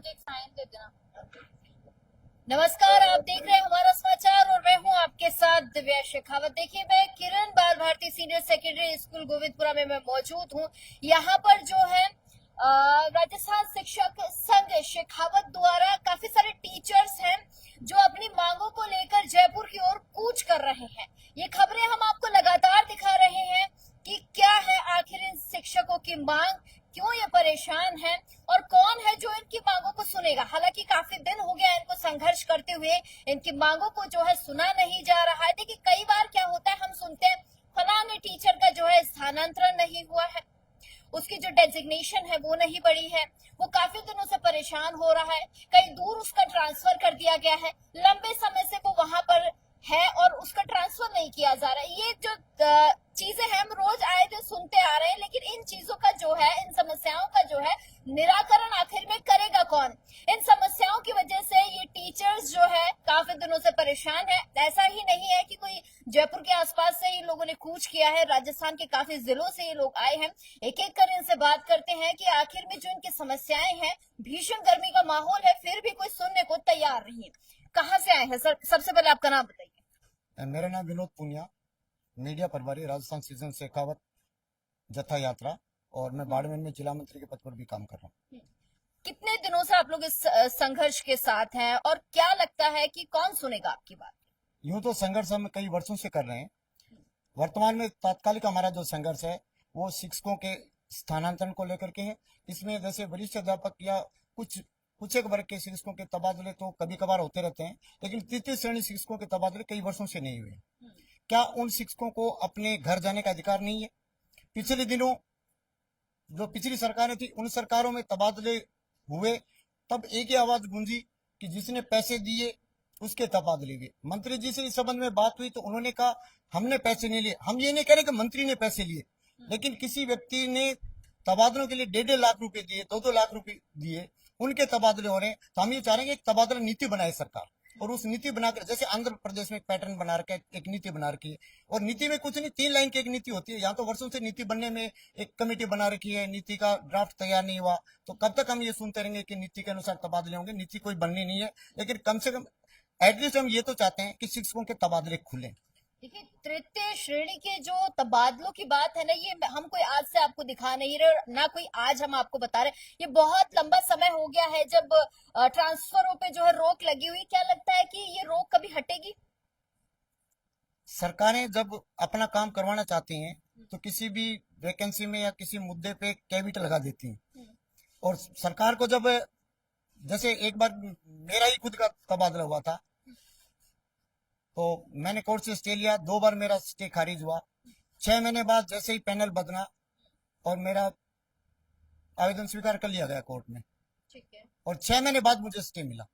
मुझे एक साइन दे देना। नमस्कार, आप देख रहे हैं हमारा समाचार और मैं हूं आपके साथ दिव्या शेखावत। देखिए, मैं Kiran Bal Bharti senior secondary school Govindpura में मैं मौजूद हूं। यहाँ पर जो है राजस्थान शिक्षक संघ शेखावत द्वारा काफी सारे टीचर्स हैं जो अपनी मांगों को लेकर जयपुर की ओर कूच कर रहे हैं। ये खबरें हम आपको लगातार दिखा रहे हैं कि क्या है आखिर इन शिक्षकों की मांग, क्यों ये परेशान हैं और कौन है जो इनकी मांगों को सुनेगा। हालांकि काफी दिन हो गया इनको संघर्ष करते हुए, इनकी मांगों को जो है सुना नहीं जा रहा है। देखिए, कई बार क्या होता है, हम सुनते हैं फलाने टीचर का जो है स्थानांतरण नहीं हुआ है, उसकी जो डेजिग्नेशन है वो नहीं बढ़ी है, वो काफी दिनों से परेशान हो रहा है, कहीं दूर उसका ट्रांसफर कर दिया गया है, लंबे समय से वो वहां पर है और उसका ट्रांसफर नहीं किया जा रहा है। ये जो चीजें हैं हम रोज आए दिन सुनते आ रहे हैं, लेकिन इन चीजों का जो है, इन समस्याओं का जो है निराकरण आखिर में करेगा कौन। इन समस्याओं की वजह से ये टीचर्स जो है काफी दिनों से परेशान है। ऐसा ही नहीं है कि कोई जयपुर के आसपास से इन लोगों ने कूच किया है, राजस्थान के काफी जिलों से ये लोग आए हैं। एक एक कर इनसे बात करते हैं कि आखिर में जो इनकी समस्याएं हैं, भीषण गर्मी का माहौल है, फिर भी कोई सुनने को तैयार नहीं है। कहाँ से आए हैं सर? सबसे पहले आपका नाम बताइए। मेरा नाम विनोद पुनिया, मीडिया प्रभारी राजस्थान सीजन शेखावत जत्था यात्रा, और मैं बाड़मेर में जिला मंत्री के पद पर भी काम कर रहा हूँ। कितने दिनों से आप लोग इस संघर्ष के साथ हैं और क्या लगता है कि कौन सुनेगा आपकी बात? यूं तो संघर्ष हम कई वर्षों से कर रहे हैं। वर्तमान में तात्कालिक हमारा जो संघर्ष है वो शिक्षकों के स्थानांतरण को लेकर के है। इसमें जैसे वरिष्ठ अध्यापक या कुछ एक वर्ग के शिक्षकों के तबादले तो कभी कभार होते रहते हैं, लेकिन तृतीय श्रेणी शिक्षकों के तबादले कई वर्षों से नहीं हुए। क्या उन शिक्षकों को अपने घर जाने का अधिकार नहीं है? पिछले दिनों जो पिछली सरकारें थी, उन सरकारों में तबादले हुए, तब एक ही आवाज गूंजी कि जिसने पैसे दिए उसके तबादले हुए। मंत्री जी से इस संबंध में बात हुई तो उन्होंने कहा हमने पैसे नहीं लिए। हम ये नहीं कह रहे कि मंत्री ने पैसे लिए, लेकिन किसी व्यक्ति ने तबादलों के लिए 1.5 लाख रुपए दिए, 2-2 लाख रुपए दिए, उनके तबादले हो रहे हैं। तो हम ये चाह रहे हैं कि एक तबादला नीति बनाए सरकार, और उस नीति बनाकर, जैसे आंध्र प्रदेश में एक पैटर्न बना रखा है, एक नीति बना रखी है। और नीति में कुछ नहीं, 3 लाइन की एक नीति होती है। यहाँ तो वर्षों से नीति बनने में एक कमेटी बना रखी है, नीति का ड्राफ्ट तैयार नहीं हुआ। तो कब तक हम ये सुनते रहेंगे कि नीति के अनुसार तबादले होंगे? नीति कोई बननी नहीं है, लेकिन कम से कम एटलीस्ट हम ये तो चाहते हैं कि शिक्षकों के तबादले खुले। देखिए, तृतीय श्रेणी के जो तबादलों की बात है ना, ये हम कोई आज से आपको दिखा नहीं रहे, ना कोई आज हम आपको बता रहे। ये बहुत लंबा समय हो गया है जब ट्रांसफरों पे जो है रोक लगी हुई। क्या लगता है कि ये रोक कभी हटेगी? सरकारें जब अपना काम करवाना चाहती हैं तो किसी भी वैकेंसी में या किसी मुद्दे पे कैविट लगा देती हैं। और सरकार को जब, जैसे एक बार मेरा ही खुद का तबादला हुआ था, तो मैंने कोर्ट से स्टे लिया, 2 बार मेरा स्टे खारिज हुआ। 6 महीने बाद जैसे ही पैनल बदला और मेरा आवेदन स्वीकार कर लिया गया कोर्ट में, ठीक है। और 6 महीने बाद मुझे स्टे मिला।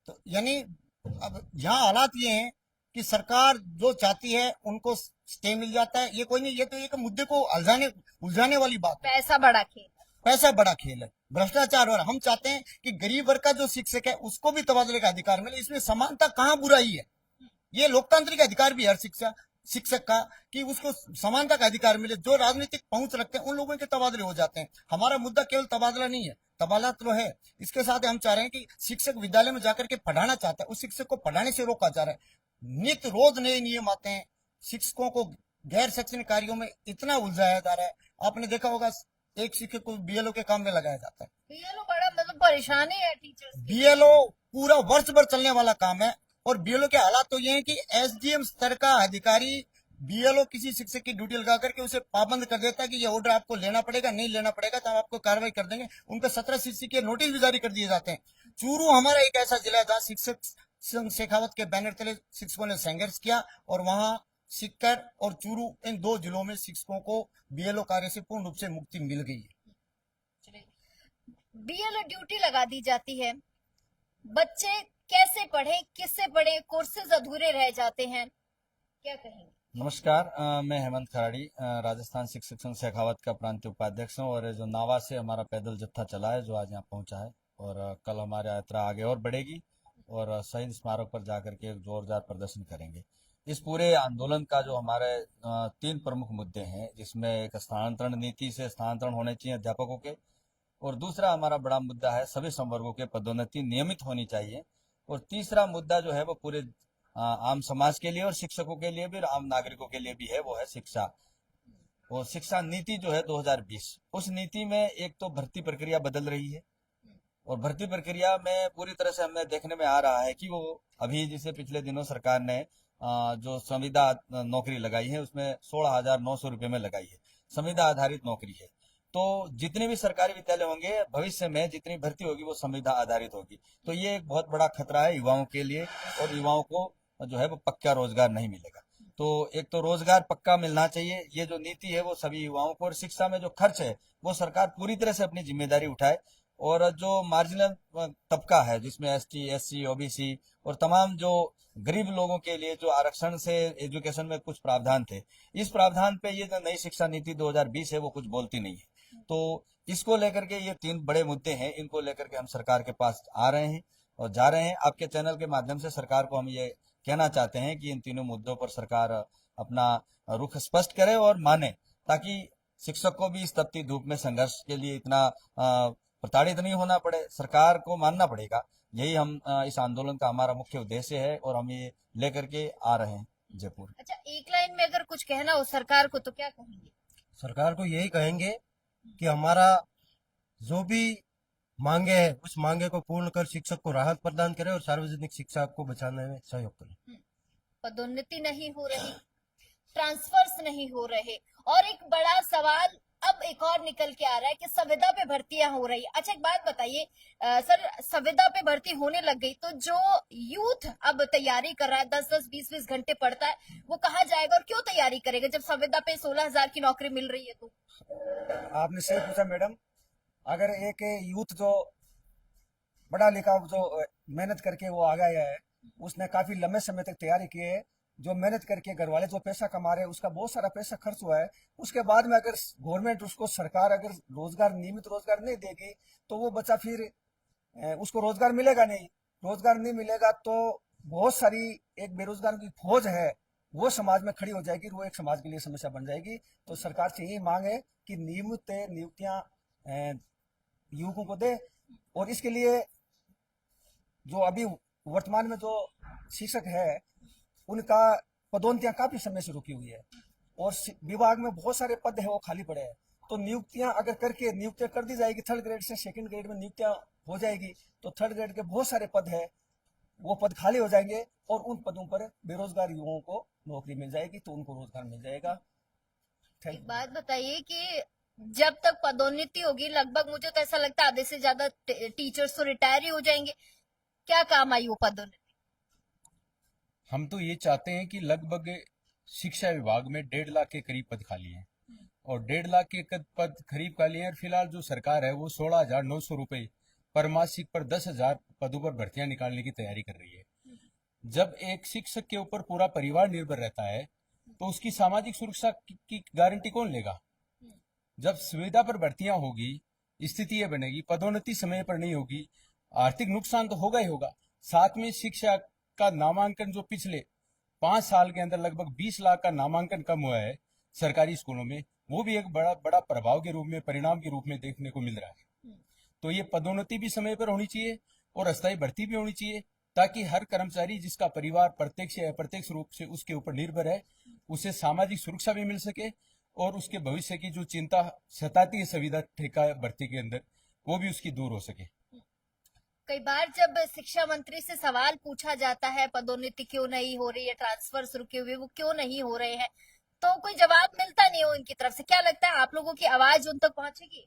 तो यानी अब यहाँ हालात ये हैं कि सरकार जो चाहती है उनको स्टे मिल जाता है। ये कोई नहीं, ये तो एक मुद्दे को उलझाने वाली बात है। पैसा बड़ा खेल। पैसा बड़ा खेल है, भ्रष्टाचार हो रहा है। हम चाहते हैं कि गरीब वर्ग का जो शिक्षक है उसको भी तबादले का अधिकार मिले। इसमें समानता कहाँ बुराई है? ये लोकतांत्रिक अधिकार भी हर शिक्षक का कि उसको समानता का अधिकार मिले। जो राजनीतिक पहुंच रखते हैं उन लोगों के तबादले हो जाते हैं। हमारा मुद्दा केवल तबादला नहीं है, तबादला तो है, इसके साथ हम चाह रहे हैं कि शिक्षक विद्यालय में जाकर के पढ़ाना चाहता है, उस शिक्षक को पढ़ाने से रोका जा रहा है। नित्य रोज नए नियम आते हैं, शिक्षकों को गैर शैक्षणिक कार्यों में इतना उलझाया जा रहा है। आपने देखा होगा, एक शिक्षक को बीएलओ के काम में लगाया जाता है। बीएलओ बड़ा मतलब परेशानी है टीचर्स की। बीएलओ पूरा वर्ष भर चलने वाला काम है, और बीएलओ के हालात तो ये है कि एसडीएम स्तर का अधिकारी बीएलओ किसी शिक्षक की ड्यूटी लगा करके उसे पाबंद कर देता है कि ये ऑर्डर आपको लेना पड़ेगा, नहीं लेना पड़ेगा तो हम आपको कार्रवाई कर देंगे। उनके 17 सीसी के नोटिस भी जारी कर दिए जाते हैं। चूरू हमारा एक ऐसा जिला है जहाँ शिक्षक संघ शेखावत के बैनर तले शिक्षकों ने संघर्ष किया, और वहां सीकर और चूरू, इन 2 जिलों में शिक्षकों को बीएलओ कार्य से पूर्ण रूप से मुक्ति मिल गई है। बीएलओ ड्यूटी लगा दी जाती है, बच्चे कैसे पढ़े, किससे पढ़े, कोर्सेज अधूरे रह जाते हैं, क्या कहेंगे? नमस्कार, मैं हेमंत खराड़ी, राजस्थान शिक्षक संघ शेखावत का प्रांतीय उपाध्यक्ष हूँ। और जो नावा से हमारा पैदल जत्था चला है जो आज यहाँ पहुंचा है, और कल हमारी यात्रा आगे और बढ़ेगी और शहीद स्मारक पर जाकर के एक जोरदार प्रदर्शन करेंगे। इस पूरे आंदोलन का जो हमारे 3 प्रमुख मुद्दे हैं, जिसमें एक स्थानांतरण नीति से स्थानांतरण होने चाहिए अध्यापकों के, और दूसरा हमारा बड़ा मुद्दा है सभी संवर्गों के पदोन्नति नियमित होनी चाहिए। और तीसरा मुद्दा जो है वो पूरे आम समाज के लिए और शिक्षकों के लिए भी और आम नागरिकों के लिए भी है, वो है शिक्षा। और शिक्षा नीति जो है 2020, उस नीति में एक तो भर्ती प्रक्रिया बदल रही है और भर्ती प्रक्रिया में पूरी तरह से हमें देखने में आ रहा है कि वो अभी जैसे पिछले दिनों सरकार ने जो संविदा नौकरी लगाई है उसमें 16,900 रुपये में लगाई है, संविदा आधारित नौकरी है। तो जितने भी सरकारी विद्यालय होंगे भविष्य में जितनी भर्ती होगी वो संविदा आधारित होगी। तो ये एक बहुत बड़ा खतरा है युवाओं के लिए और युवाओं को जो है वो पक्का रोजगार नहीं मिलेगा। तो एक तो रोजगार पक्का मिलना चाहिए, ये जो नीति है वो सभी युवाओं को, और शिक्षा में जो खर्च है वो सरकार पूरी तरह से अपनी जिम्मेदारी उठाए। और जो मार्जिनल तबका है जिसमें एसटी, एससी, ओबीसी और तमाम जो गरीब लोगों के लिए जो आरक्षण से एजुकेशन में कुछ प्रावधान थे, इस प्रावधान पे ये जो नई शिक्षा नीति 2020 है वो कुछ बोलती नहीं है। तो इसको लेकर के ये 3 बड़े मुद्दे हैं, इनको लेकर के हम सरकार के पास आ रहे हैं और जा रहे हैं। आपके चैनल के माध्यम से सरकार को हम ये कहना चाहते हैं कि इन तीनों मुद्दों पर सरकार अपना रुख स्पष्ट करे और माने, ताकि शिक्षक को भी इस तपती धूप में संघर्ष के लिए इतना प्रताड़ित नहीं होना पड़े। सरकार को मानना पड़ेगा। यही हम इस आंदोलन का हमारा मुख्य उद्देश्य है और हम ये लेकर के आ रहे हैं जयपुर। अच्छा, एक लाइन में अगर कुछ कहना हो सरकार को तो क्या कहेंगे? सरकार को यही कहेंगे कि हमारा जो भी मांगे है उस मांगे को पूर्ण कर शिक्षक को राहत प्रदान करे और सार्वजनिक शिक्षा को बचाने में सहयोग करे। पदोन्नति नहीं हो रही, ट्रांसफर्स नहीं हो रहे, और एक बड़ा सवाल अब एक और निकल के आ रहा है कि संविदा पे भर्तियां हो रही है। अच्छा, एक बात बताइए सर, संविदा पे भर्ती होने लग गई तो जो यूथ अब तैयारी कर रहा है, 10-10, 20-20 घंटे पढ़ता है, वो कहाँ जाएगा और क्यों तैयारी करेगा जब संविदा पे 16,000 की नौकरी मिल रही है? तो आपने सही पूछा मैडम। अगर एक यूथ जो पढ़ा लिखा जो मेहनत करके वो आ गया है, उसने काफी लंबे समय तक तैयारी की है, जो मेहनत करके घर वाले जो पैसा कमा रहे हैं उसका बहुत सारा पैसा खर्च हुआ है, उसके बाद में अगर गवर्नमेंट उसको सरकार अगर रोजगार नियमित रोजगार नहीं देगी तो वो बच्चा फिर उसको रोजगार मिलेगा नहीं। रोजगार नहीं मिलेगा तो बहुत सारी एक बेरोजगार की फौज है वो समाज में खड़ी हो जाएगी, वो एक समाज के लिए समस्या बन जाएगी। तो सरकार से यही मांग है कि नियमित नियुक्तियां युवकों को दे, और इसके लिए जो अभी वर्तमान में जो शिक्षक है उनका पदोन्नतियां काफी समय से रुकी हुई है और विभाग में बहुत सारे पद है वो खाली पड़े हैं। तो नियुक्तियां अगर करके नियुक्तियां कर दी जाएगी, 3rd ग्रेड से 2nd ग्रेड में नियुक्तियां हो जाएगी तो 3rd ग्रेड के बहुत सारे पद है वो पद खाली हो जाएंगे और उन पदों पर बेरोजगार युवाओं को नौकरी मिल जाएगी, तो उनको रोजगार मिल जाएगा। एक बात बताइए कि जब तक पदोन्नति होगी, लगभग मुझे तो ऐसा लगता है आधे से ज्यादा टीचर्स तो रिटायर ही हो जाएंगे। क्या काम आई वो पदोन्नति? हम तो ये चाहते हैं कि लगभग शिक्षा विभाग में 1.5 लाख के करीब पद खाली हैं और 1.5 लाख के पद करीब खाली हैं। और फिलहाल जो सरकार है वो 16,900 रुपये पर मासिक पर 10,000 पदों पर भर्तियां निकालने की तैयारी कर रही है। जब एक शिक्षक के ऊपर पूरा परिवार निर्भर रहता है तो उसकी सामाजिक सुरक्षा की गारंटी कौन लेगा? जब सुविधा पर भर्तियां होगी, स्थिति ये बनेगी, पदोन्नति समय पर नहीं होगी, आर्थिक नुकसान तो होगा ही होगा। साथ में शिक्षा का नामांकन जो पिछले 5 साल के अंदर लगभग 20 लाख का नामांकन कम हुआ है सरकारी स्कूलों में, वो भी एक बड़ा प्रभाव के रूप में, परिणाम के रूप में देखने को मिल रहा है। तो ये पदोन्नति भी समय पर होनी चाहिए और अस्थायी भर्ती भी होनी चाहिए, ताकि हर कर्मचारी जिसका परिवार प्रत्यक्ष या अप्रत्यक्ष रूप से उसके ऊपर निर्भर है, उसे सामाजिक सुरक्षा भी मिल सके और उसके भविष्य की जो चिंता सताती है संविदा ठेका भर्ती के अंदर, वो भी उसकी दूर हो सके। कई बार जब शिक्षा मंत्री से सवाल पूछा जाता है पदोन्नति क्यों नहीं हो रही है, ट्रांसफर्स रुके हुए वो क्यों नहीं हो रहे हैं, तो कोई जवाब मिलता नहीं हो उनकी तरफ से। क्या लगता है आप लोगों की आवाज उन तक पहुंचेगी?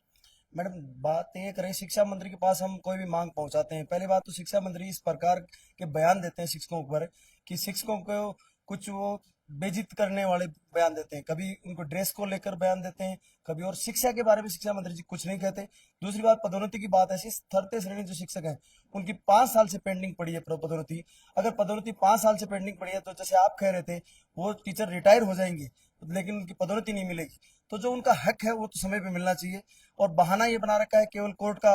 मैडम, बात ये करें, शिक्षा मंत्री के पास हम कोई भी मांग पहुंचाते हैं, पहली बात तो शिक्षा मंत्री इस प्रकार के बयान देते हैं शिक्षकों पर कि शिक्षकों को कुछ वो बेइज्जत करने वाले बयान देते हैं, कभी उनको ड्रेस को लेकर बयान देते हैं, कभी और शिक्षा के बारे में शिक्षा मंत्री जी कुछ नहीं कहते। दूसरी बात, पदोन्नति की बात ऐसी, 3rd श्रेणी जो शिक्षक हैं उनकी 5 साल से पेंडिंग पड़ी है पदोन्नति। अगर पदोन्नति 5 साल से पेंडिंग पड़ी है तो जैसे आप कह रहे थे वो टीचर रिटायर हो जाएंगे लेकिन उनकी पदोन्नति नहीं मिलेगी, तो जो उनका हक है वो तो समय पे मिलना चाहिए। और बहाना ये बना रखा है केवल कोर्ट का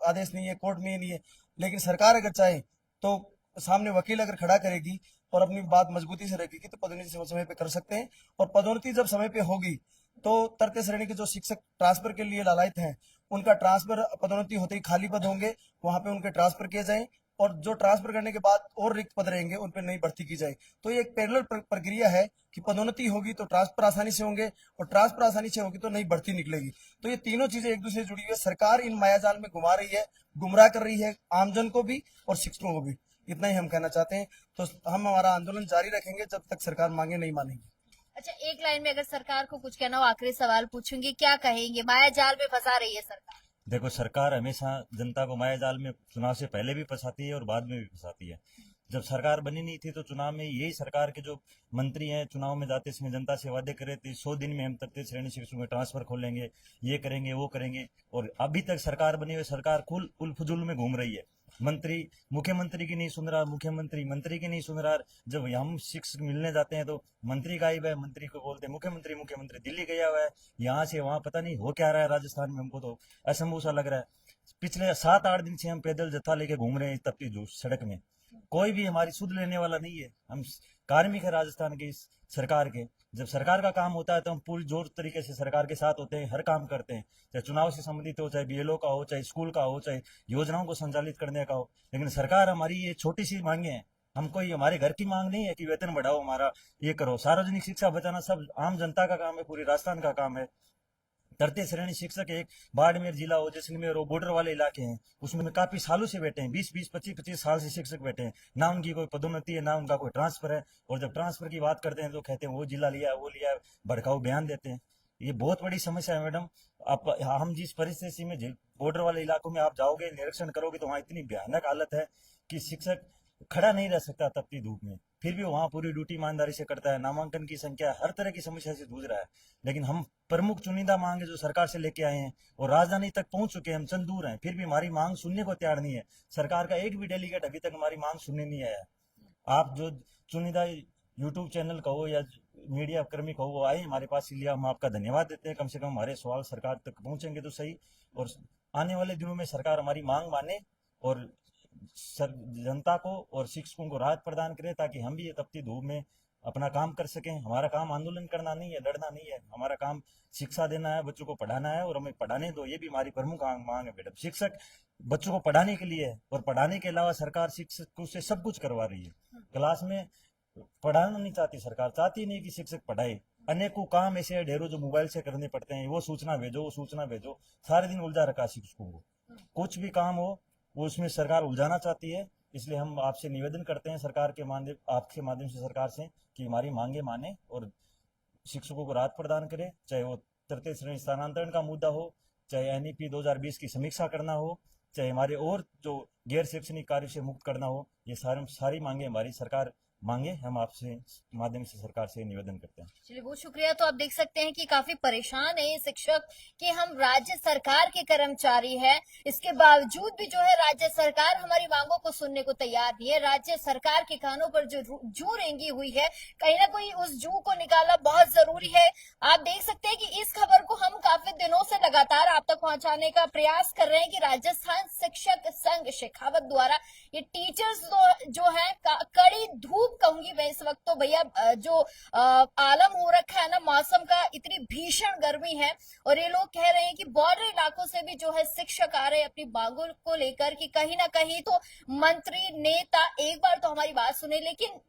आदेश नहीं है, कोर्ट में ही नहीं है, लेकिन सरकार अगर चाहे तो सामने वकील अगर खड़ा करेगी और अपनी बात मजबूती से रखेगी तो पदोन्नति समय पे कर सकते हैं। और पदोन्नति जब समय पे होगी तो 3rd श्रेणी के जो शिक्षक ट्रांसफर के लिए लालायित हैं उनका ट्रांसफर पदोन्नति होते ही खाली पद होंगे वहां पे उनके ट्रांसफर किए जाएं और जो ट्रांसफर करने के बाद और रिक्त पद रहेंगे उन पर नई भर्ती की जाए। तो ये एक पैरेलल प्रक्रिया है कि पदोन्नति होगी तो ट्रांसफर आसानी से होंगे और ट्रांसफर आसानी से होगी तो नई भर्ती निकलेगी। तो ये तीनों चीजें एक दूसरे से जुड़ी हुई है। सरकार इन मायाजाल में घुमा रही है, गुमराह कर रही है आमजन को भी और शिक्षकों को भी। इतना ही हम कहना चाहते हैं। तो हम हमारा आंदोलन जारी रखेंगे जब तक सरकार मांगे नहीं मानेगी। अच्छा, एक लाइन में अगर सरकार को कुछ कहना हो, आखिरी सवाल पूछूंगी, क्या कहेंगे? माया जाल में फंसा रही है सरकार। देखो, सरकार हमेशा जनता को माया जाल में चुनाव से पहले भी फंसाती है और बाद में भी फंसाती है। जब सरकार बनी नहीं थी तो चुनाव में यही सरकार के जो मंत्री हैं चुनाव में जाते समय जनता से वादे करे थे 100 दिन में हम तृतीय श्रेणी शिक्षकों में ट्रांसफर खोलेंगे, ये करेंगे वो करेंगे, और अभी तक सरकार बनी हुई सरकार कुल उल-फुजुल में घूम रही है। मंत्री मुख्यमंत्री की नहीं सुन रहा, मुख्यमंत्री मंत्री की नहीं सुन रहा। जब हम शिक्षक मिलने जाते हैं तो मंत्री गायब है, मंत्री को बोलते हैं मुख्यमंत्री, मुख्यमंत्री दिल्ली गया हुआ है, यहाँ से वहां पता नहीं हो क्या रहा है राजस्थान में। हमको तो असंभव सा लग रहा है। पिछले 7-8 दिन से हम पैदल जत्था लेके घूम रहे हैं तपती धूप सड़क में, कोई भी हमारी सुध लेने वाला नहीं है। हम कार्मिक है राजस्थान की इस सरकार के। जब सरकार का काम होता है तो हम पूरी जोर तरीके से सरकार के साथ होते हैं, हर काम करते हैं, चाहे चुनाव से संबंधित हो, चाहे बीएलओ का हो, चाहे स्कूल का हो, चाहे योजनाओं को संचालित करने का हो। लेकिन सरकार हमारी ये छोटी सी मांगे हैं, हम कोई हमारे घर की मांग नहीं है कि वेतन बढ़ाओ, हमारा ये करो। सार्वजनिक शिक्षा बचाना सब आम जनता का काम है, पूरे राजस्थान का काम है। तृतीय श्रेणी शिक्षक एक बाड़मेर जिला हो, जैसलमेर हो, बॉर्डर वाले इलाके हैं, उसमें काफी सालों से बैठे हैं, 20-20, 25-25 साल से शिक्षक बैठे हैं, ना उनकी कोई पदोन्नति है, ना उनका कोई ट्रांसफर है। और जब ट्रांसफर की बात करते हैं तो कहते हैं वो जिला लिया, वो लिया, भड़काऊ बयान देते हैं। ये बहुत बड़ी समस्या है मैडम। आप हम जिस परिस्थिति में बॉर्डर वाले इलाकों में आप जाओगे, निरीक्षण करोगे तो वहाँ इतनी भयानक हालत है कि शिक्षक खड़ा नहीं रह सकता तपती धूप में, फिर भी वहां पूरी ड्यूटी ईमानदारी से करता है। नामांकन की संख्या, हर तरह की समस्या से जूझ रहा है। लेकिन हम प्रमुख चुनिंदा मांगे जो सरकार से लेके आए हैं और राजधानी तक पहुंच चुके हैं, हम चंद दूर हैं, फिर भी हमारी मांग सुनने को तैयार नहीं है। सरकार का एक भी डेलीगेट अभी तक हमारी मांग सुनने नहीं आया। आप जो चुनिंदा यूट्यूब चैनल कहो या मीडिया कर्मी कहो वो आए हमारे पास, इसलिए हम आपका धन्यवाद देते हैं। कम से कम हमारे सवाल सरकार तक पहुंचेंगे तो सही, और आने वाले दिनों में सरकार हमारी मांग माने और जनता को और शिक्षकों को राहत प्रदान करे, ताकि हम भी ये तपती धूप में अपना काम कर सकें। हमारा काम आंदोलन करना नहीं है, लड़ना नहीं है, हमारा काम शिक्षा देना है, बच्चों को पढ़ाना है, और हमें पढ़ाने दो, ये भी हमारी प्रमुख मांग है। मैडम, शिक्षक बच्चों को पढ़ाने के लिए है, और पढ़ाने के अलावा सरकार शिक्षकों से सब कुछ करवा रही है। क्लास में पढ़ाना नहीं चाहती सरकार, चाहती नहीं कि शिक्षक पढ़ाए। अनेकों काम ऐसे है ढेरों जो मोबाइल से करने पड़ते हैं, वो सूचना भेजो, वो सूचना भेजो, सारे दिन उलझा रखा शिक्षकों को। कुछ भी काम हो वो उसमें सरकार उलझाना चाहती है। इसलिए हम आपसे निवेदन करते हैं सरकार के माध्यम, आपके माध्यम से सरकार से, कि हमारी मांगे माने और शिक्षकों को राहत प्रदान करे। चाहे वो तृतीय श्रेणी स्थानांतरण का मुद्दा हो, चाहे एनईपी 2020 की समीक्षा करना हो, चाहे हमारे और जो गैर शैक्षणिक कार्य से मुक्त करना हो, ये सारी मांगे हमारी सरकार मांगे। हम आपसे माध्यम से सरकार से निवेदन करते हैं। चलिए, बहुत शुक्रिया। तो आप देख सकते हैं कि काफी परेशान है ये शिक्षक कि हम राज्य सरकार के कर्मचारी हैं, इसके बावजूद भी जो है राज्य सरकार हमारी मांगों को सुनने को तैयार नहीं है। राज्य सरकार के कानों पर जो जू रेंगी हुई है, कहीं ना कहीं उस जू को निकालना बहुत जरूरी है। आप देख सकते हैं कि इस खबर को हम काफी दिनों से लगातार आप तक पहुंचाने का प्रयास कर रहे हैं कि राजस्थान शिक्षक संघ शेखावत द्वारा ये टीचर्स जो है कड़ी धूप कहूंगी मैं इस वक्त तो भैया, जो आलम हो रखा है ना मौसम का, इतनी भीषण गर्मी है, और ये लोग कह रहे हैं कि बॉर्डर इलाकों से भी जो है शिक्षक आ रहे हैं अपनी मांगों को लेकर कि कहीं ना कहीं तो मंत्री नेता एक बार तो हमारी बात सुने। लेकिन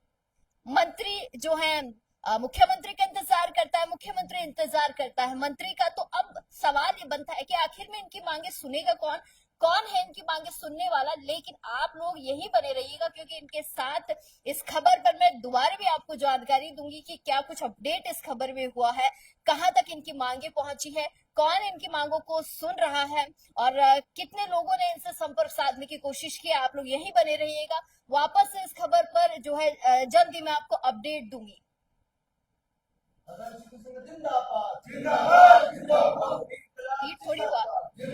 मंत्री जो है मुख्यमंत्री का इंतजार करता है, मुख्यमंत्री इंतजार करता है मंत्री का। तो अब सवाल ये बनता है कि आखिर में इनकी मांगे सुनेगा कौन है इनकी मांगे सुनने वाला। लेकिन आप लोग यही बने रहिएगा, क्योंकि इनके साथ इस खबर पर मैं दोबारा भी आपको जानकारी दूंगी कि क्या कुछ अपडेट इस खबर में हुआ है, कहां तक इनकी मांगे पहुंची है, कौन इनकी मांगों को सुन रहा है, और कितने लोगों ने इनसे संपर्क साधने की कोशिश की। आप लोग यही बने रहिएगा। वापस से इस खबर पर जो है जल्द ही मैं आपको अपडेट दूंगी। थोड़ी जिंदाबाद।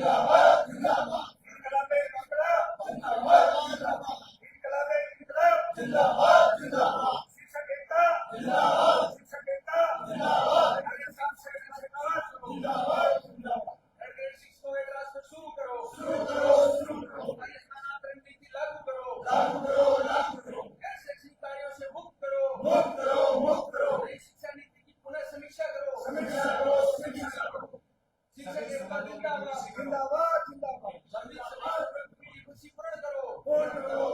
करो